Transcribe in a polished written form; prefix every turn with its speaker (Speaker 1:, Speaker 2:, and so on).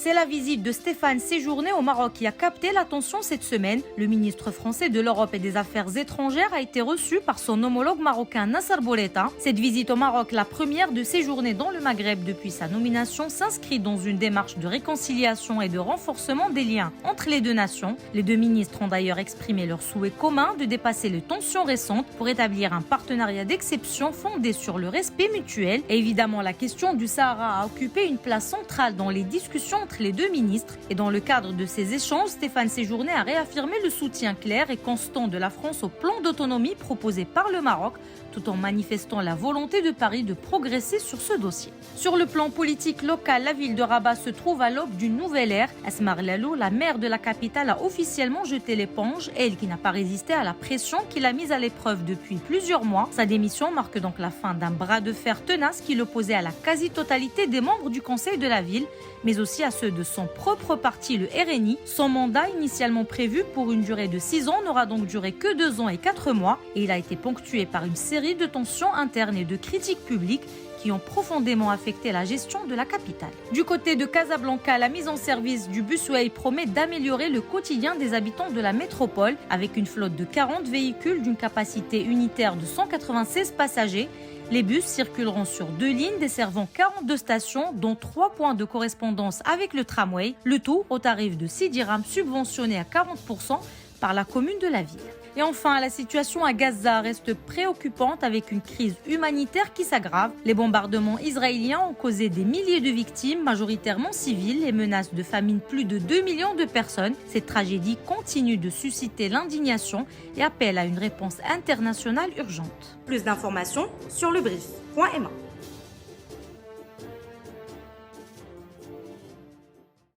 Speaker 1: C'est la visite de Stéphane Séjourné au Maroc qui a capté l'attention cette semaine. Le ministre français de l'Europe et des Affaires étrangères a été reçu par son homologue marocain Nasser Bourita. Cette visite au Maroc, la première de Séjourné dans le Maghreb depuis sa nomination, s'inscrit dans une démarche de réconciliation et de renforcement des liens entre les deux nations. Les deux ministres ont d'ailleurs exprimé leur souhait commun de dépasser les tensions récentes pour établir un partenariat d'exception fondé sur le respect mutuel. Et évidemment, la question du Sahara a occupé une place centrale dans les discussions entre les deux ministres. Et dans le cadre de ces échanges, Stéphane Séjourné a réaffirmé le soutien clair et constant de la France au plan d'autonomie proposé par le Maroc, tout en manifestant la volonté de Paris de progresser sur ce dossier. Sur le plan politique local, la ville de Rabat se trouve à l'aube d'une nouvelle ère. Asma Lalou, la maire de la capitale, a officiellement jeté l'éponge, elle qui n'a pas résisté à la pression qui l'a mise à l'épreuve depuis plusieurs mois. Sa démission marque donc la fin d'un bras de fer tenace qui l'opposait à la quasi-totalité des membres du conseil de la ville, mais aussi à ceux de son propre parti, le RNI. Son mandat, initialement prévu pour une durée de 6 ans, n'aura donc duré que 2 ans et 4 mois, et il a été ponctué par une série de tensions internes et de critiques publiques qui ont profondément affecté la gestion de la capitale. Du côté de Casablanca, la mise en service du Busway promet d'améliorer le quotidien des habitants de la métropole avec une flotte de 40 véhicules d'une capacité unitaire de 196 passagers. Les bus circuleront sur 2 lignes desservant 42 stations, dont 3 points de correspondance avec le tramway, le tout au tarif de 6 dirhams subventionné à 40% par la commune de la ville. Et enfin, la situation à Gaza reste préoccupante avec une crise humanitaire qui s'aggrave. Les bombardements israéliens ont causé des milliers de victimes, majoritairement civiles, et menacent de famine plus de 2 millions de personnes. Cette tragédie continue de susciter l'indignation et appelle à une réponse internationale urgente.
Speaker 2: Plus d'informations sur lebrief.ma.